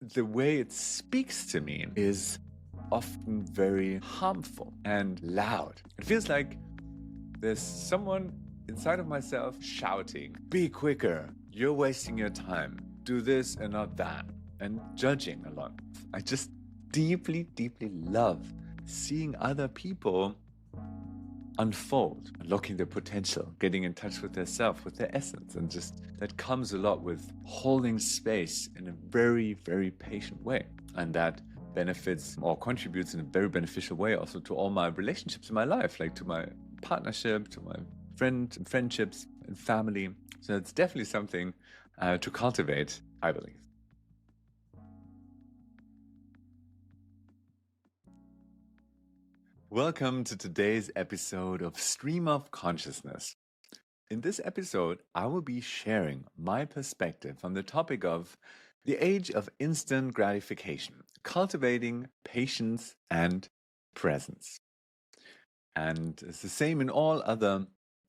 the way it speaks to me is often very harmful and loud. It feels like there's someone inside of myself shouting, "Be quicker, you're wasting your time, do this and not that," and judging a lot. I just deeply, deeply love seeing other people unfold, unlocking their potential, getting in touch with their self, with their essence. And just that comes a lot with holding space in a very, very patient way. And that benefits or contributes in a very beneficial way also to all my relationships in my life, like to my partnership, to my friendships and family. So it's definitely something to cultivate, I believe. Welcome to today's episode of Stream of Consciousness. In this episode, I will be sharing my perspective on the topic of the age of instant gratification, cultivating patience and presence. And it's the same in all other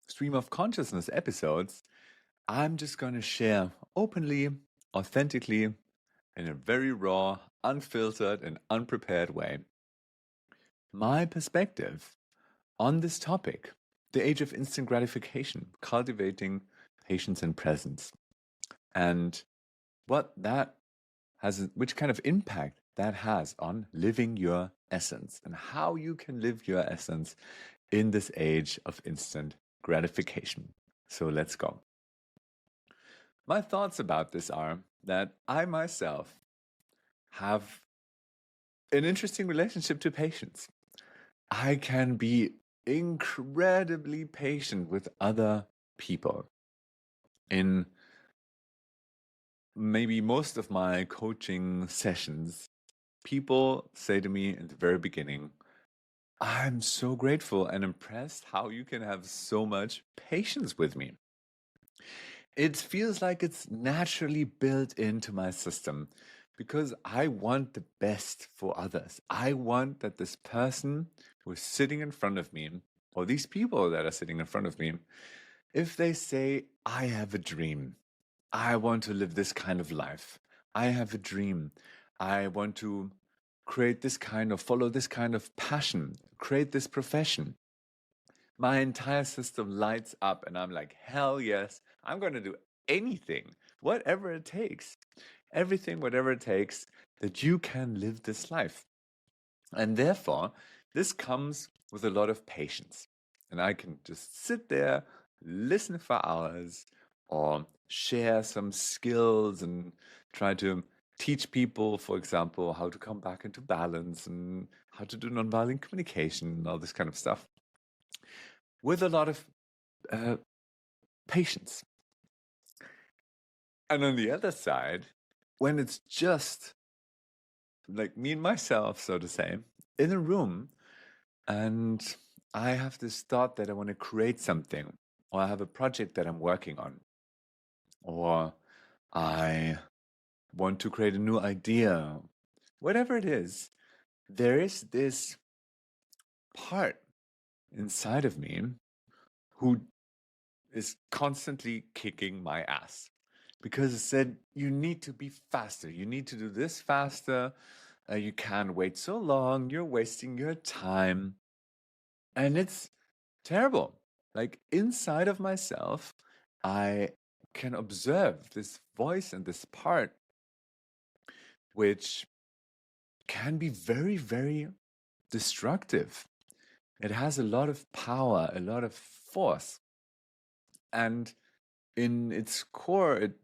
Stream of Consciousness episodes. I'm just going to share openly, authentically, in a very raw, unfiltered, and unprepared way my perspective on this topic, the age of instant gratification, cultivating patience and presence, and what that has, which kind of impact that has on living your essence and how you can live your essence in this age of instant gratification. So let's go. My thoughts about this are that I myself have an interesting relationship to patience. I can be incredibly patient with other people. In maybe most of my coaching sessions, people say to me in the very beginning, "I'm so grateful and impressed how you can have so much patience with me." It feels like it's naturally built into my system because I want the best for others. I want that this person who is sitting in front of me, or these people that are sitting in front of me, if they say, "I have a dream, I want to live this kind of life, I have a dream, I want to follow this kind of passion, create this profession," my entire system lights up and I'm like, hell yes, I'm going to do anything, whatever it takes, everything, whatever it takes, that you can live this life. And therefore, this comes with a lot of patience. And I can just sit there, listen for hours, or share some skills and try to teach people, for example, how to come back into balance and how to do nonviolent communication and all this kind of stuff with a lot of uh, patience. And on the other side, when it's just like me and myself, so to say, in a room, and I have this thought that I want to create something, or I have a project that I'm working on, or I want to create a new idea, whatever it is, there is this part inside of me who is constantly kicking my ass because it said, "You need to be faster. You need to do this faster. You can't wait so long. You're wasting your time." And it's terrible. Like inside of myself, I can observe this voice and this part, which can be very, very destructive. It has a lot of power, a lot of force. And in its core, it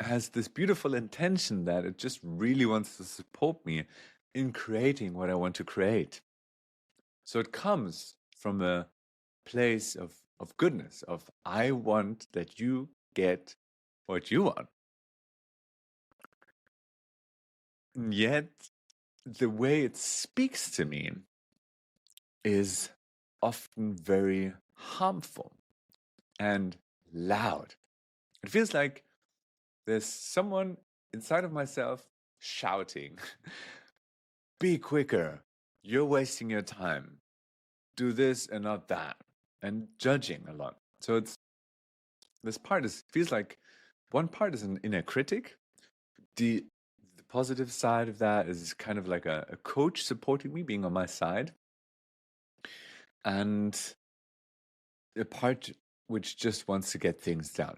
has this beautiful intention that it just really wants to support me in creating what I want to create. So it comes from a place of goodness, of I want that you get what you want. And yet, the way it speaks to me is often very harmful and loud. It feels like there's someone inside of myself shouting, "Be quicker, you're wasting your time, do this and not that," and judging a lot. So feels like one part is an inner critic. The positive side of that is kind of like a coach supporting me, being on my side, and a part which just wants to get things done.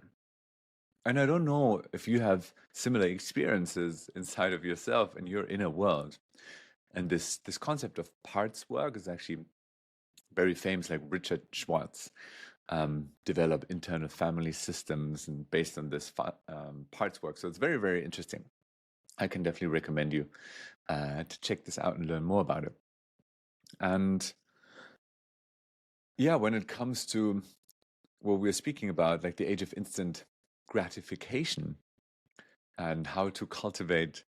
And I don't know if you have similar experiences inside of yourself and your inner world. And this concept of parts work is actually very famous, like Richard Schwartz developed internal family systems and based on this parts work. So it's very, very interesting. I can definitely recommend you to check this out and learn more about it. And yeah, when it comes to what we're speaking about, like the age of instant gratification and how to cultivate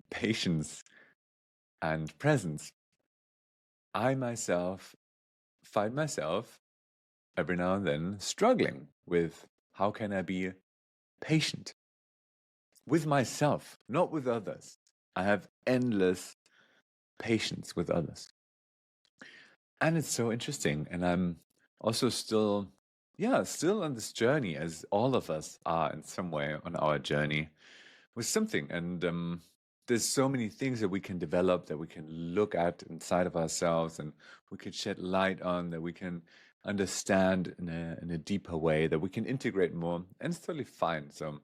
patience and presence, I myself find myself every now and then struggling with how can I be patient with myself, not with others. I have endless patience with others. And it's so interesting. And I'm also still, yeah, still on this journey, as all of us are in some way on our journey with something. And there's so many things that we can develop, that we can look at inside of ourselves, and we can shed light on, that we can understand in a deeper way, that we can integrate more. And it's totally fine. So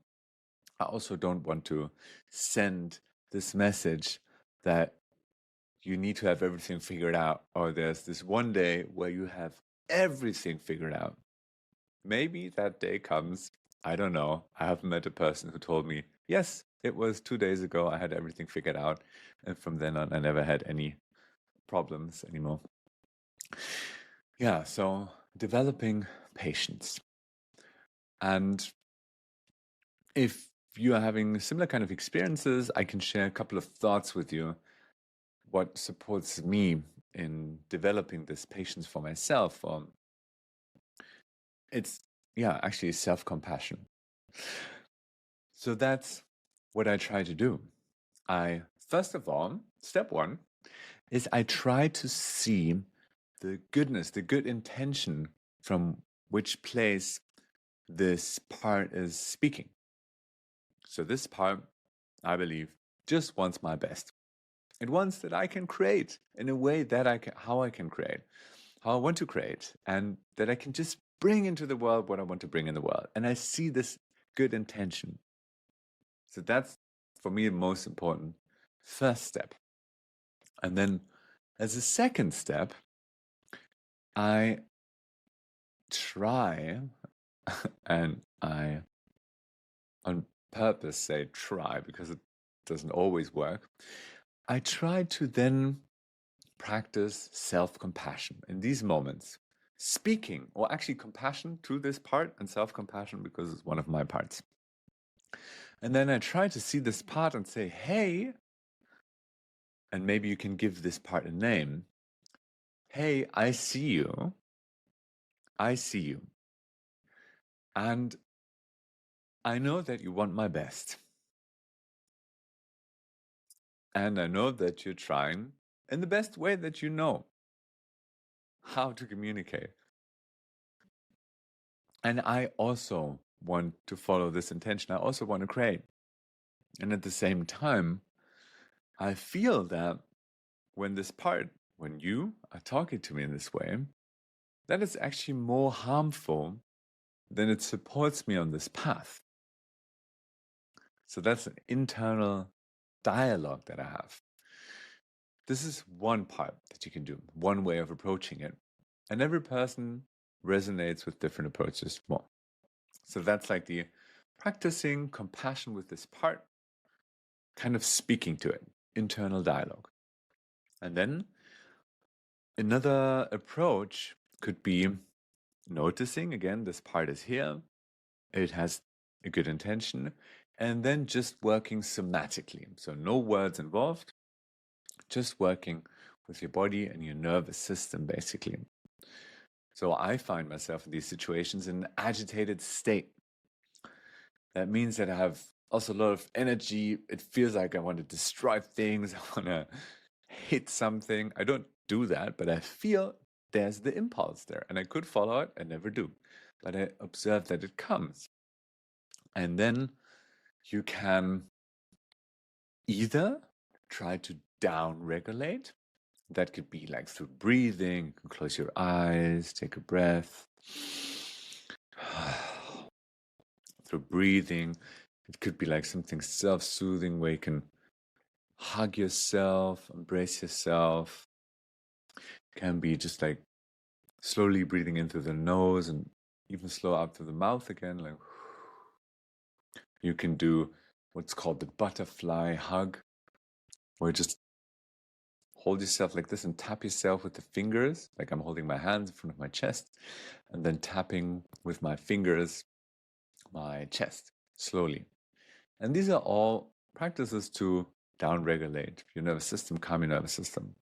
I also don't want to send this message that you need to have everything figured out, or there's this one day where you have everything figured out. Maybe that day comes. I don't know. I haven't met a person who told me, yes, it was 2 days ago, I had everything figured out. And from then on, I never had any problems anymore. Yeah, so developing patience. And if you are having similar kind of experiences, I can share a couple of thoughts with you. What supports me in developing this patience for myself, it's, yeah, actually self-compassion. So that's what I try to do. First of all, step one is I try to see the goodness, the good intention from which place this part is speaking. So this part, I believe, just wants my best. It wants that I can create in a way that how I can create, how I want to create, and that I can just bring into the world what I want to bring in the world. And I see this good intention. So that's, for me, the most important first step. And then as a second step, I try, and I on purpose say try because it doesn't always work. I try to then practice self-compassion in these moments, speaking, or actually compassion to this part, and self-compassion because it's one of my parts. And then I try to see this part and say, hey, and maybe you can give this part a name. Hey, I see you. I see you. And I know that you want my best. And I know that you're trying in the best way that you know how to communicate. And I also want to follow this intention. I also want to create. And at the same time, I feel that when you are talking to me in this way, that is actually more harmful than it supports me on this path. So that's an internal dialogue that I have. This is one part that you can do, one way of approaching it. And every person resonates with different approaches more. So that's like the practicing compassion with this part, kind of speaking to it, internal dialogue. And then another approach could be noticing, again, this part is here, it has a good intention, and then just working somatically. So no words involved, just working with your body and your nervous system, basically. So I find myself in these situations in an agitated state. That means that I have also a lot of energy. It feels like I want to destroy things. I want to hit something. I don't do that, but I feel there's the impulse there. And I could follow it. I never do. But I observe that it comes. And then you can either try to down regulate. That could be like through breathing. You can close your eyes, take a breath. Through breathing, it could be like something self-soothing where you can hug yourself, embrace yourself. It can be just like slowly breathing in through the nose and even slow out through the mouth again. Like you can do what's called the butterfly hug, where you just hold yourself like this and tap yourself with the fingers, like I'm holding my hands in front of my chest, and then tapping with my fingers my chest slowly. And these are all practices to down-regulate your nervous system, calm your nervous system.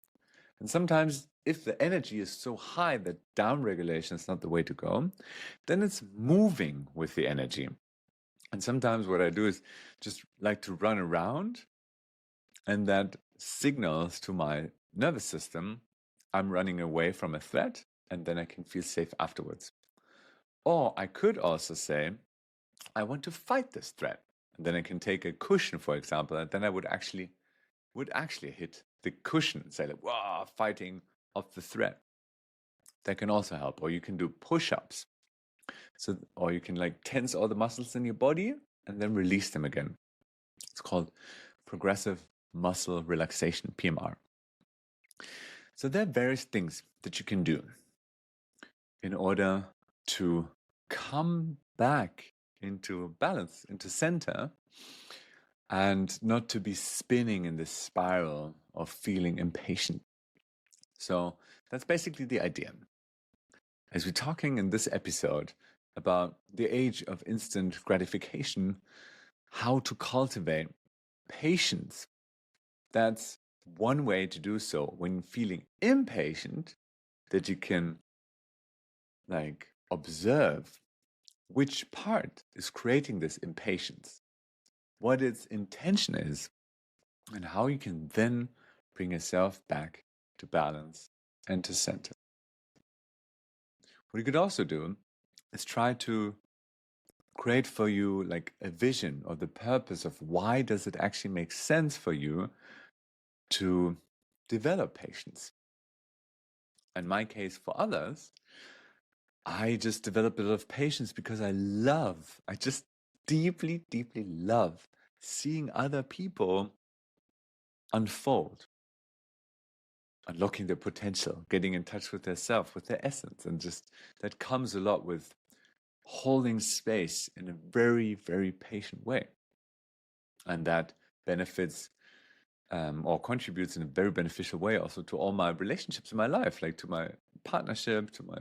And sometimes, if the energy is so high that down-regulation is not the way to go, then it's moving with the energy. And sometimes what I do is just like to run around, and that signals to my nervous system I'm running away from a threat, and then I can feel safe afterwards. Or I could also say, I want to fight this threat. And then I can take a cushion, for example, and then I would actually hit the cushion and say like, wow, fighting off the threat. That can also help. Or you can do push-ups. So, or you can like tense all the muscles in your body and then release them again. It's called progressive muscle relaxation, PMR. So there are various things that you can do in order to come back into balance, into center, and not to be spinning in this spiral of feeling impatient. So that's basically the idea. As we're talking in this episode about the age of instant gratification, how to cultivate patience. That's one way to do so when feeling impatient, that you can like observe which part is creating this impatience, what its intention is, and how you can then bring yourself back to balance and to center. What you could also do is try to create for you like a vision or the purpose of why does it actually make sense for you to develop patience. In my case, for others, I just developed a lot of patience because I just deeply, deeply love seeing other people unfold, unlocking their potential, getting in touch with their self, with their essence. And just that comes a lot with holding space in a very, very patient way. And that benefits or contributes in a very beneficial way also to all my relationships in my life, like to my partnership, to my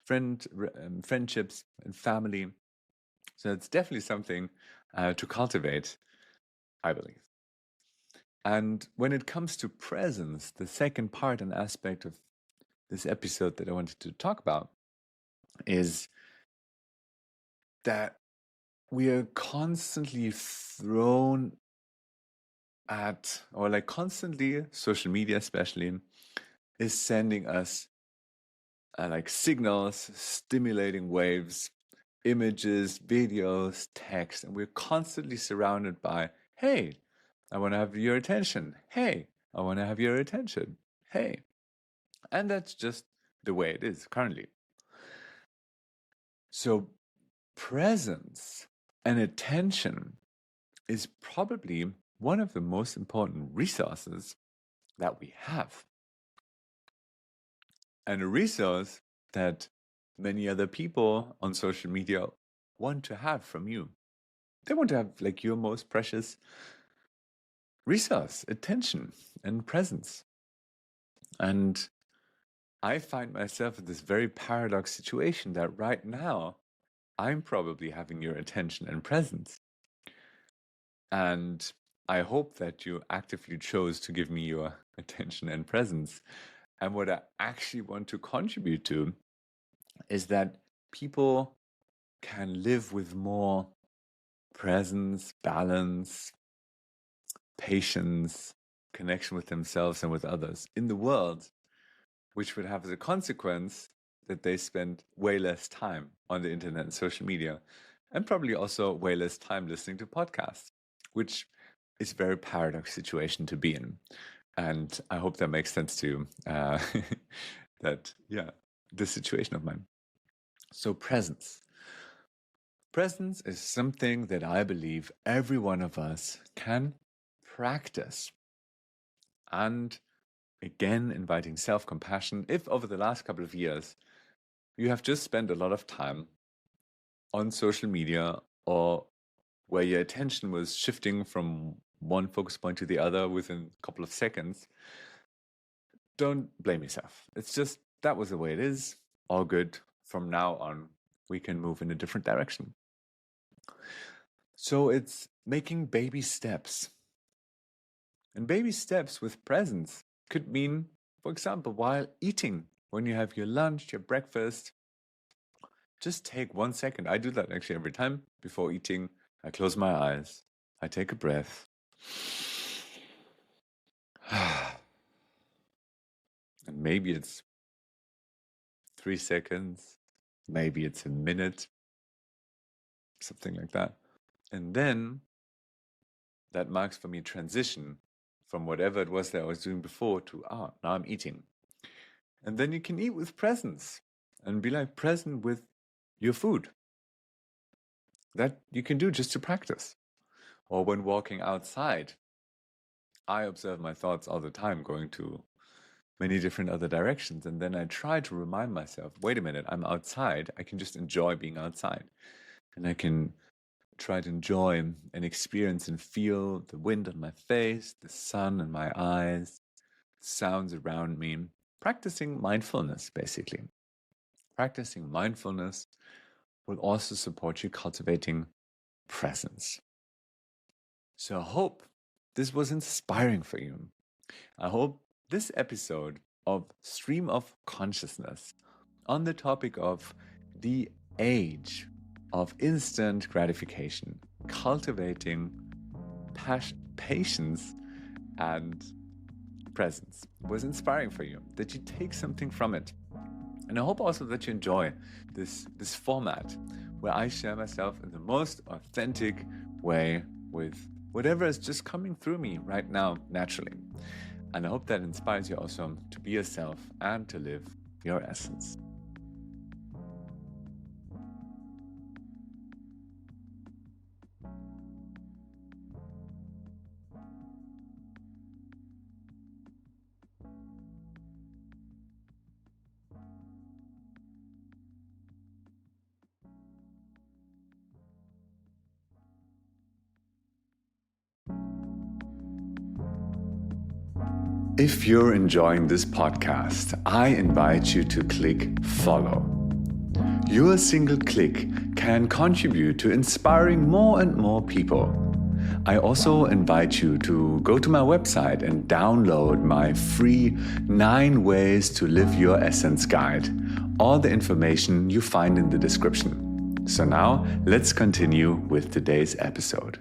friendships and family. So it's definitely something to cultivate, I believe. And when it comes to presence, the second part and aspect of this episode that I wanted to talk about is that we are constantly thrown at, or like constantly, social media especially, is sending us like signals, stimulating waves, images, videos, text, and we're constantly surrounded by, hey, I want to have your attention. Hey, I want to have your attention. Hey. And that's just the way it is currently. So presence and attention is probably one of the most important resources that we have. And a resource that many other people on social media want to have from you. They want to have like your most precious resource, attention and presence. And I find myself in this very paradox situation that right now I'm probably having your attention and presence. And I hope that you actively chose to give me your attention and presence. And what I actually want to contribute to is that people can live with more presence, balance, patience, connection with themselves and with others in the world, which would have as a consequence that they spend way less time on the internet and social media, and probably also way less time listening to podcasts, which is a very paradox situation to be in. And I hope that makes sense to you, this situation of mine. So presence. Presence is something that I believe every one of us can practice. And again, inviting self-compassion. If over the last couple of years, you have just spent a lot of time on social media, or where your attention was shifting from one focus point to the other within a couple of seconds, don't blame yourself. It's just that was the way it is. All good. From now on, we can move in a different direction. So it's making baby steps. And baby steps with presence could mean, for example, while eating, when you have your lunch, your breakfast, just take 1 second. I do that actually every time before eating. I close my eyes. I take a breath. And maybe it's 3 seconds. Maybe it's a minute. Something like that. And then that marks for me transition from whatever it was that I was doing before to, now I'm eating. And then you can eat with presence and be like present with your food. That you can do just to practice. Or when walking outside, I observe my thoughts all the time going to many different other directions. And then I try to remind myself, wait a minute, I'm outside. I can just enjoy being outside. And I can try to enjoy and experience and feel the wind on my face, the sun in my eyes, sounds around me. Practicing mindfulness, basically. Practicing mindfulness will also support you cultivating presence. So I hope this was inspiring for you. I hope this episode of Stream of Consciousness on the topic of the age of instant gratification, cultivating patience and presence was inspiring for you, that you take something from it. And I hope also that you enjoy this format where I share myself in the most authentic way with whatever is just coming through me right now naturally. And I hope that inspires you also to be yourself and to live your essence. If you're enjoying this podcast, I invite you to click follow. Your single click can contribute to inspiring more and more people. I also invite you to go to my website and download my free 9 Ways to Live Your Essence guide. All the information you find in the description. So now let's continue with today's episode.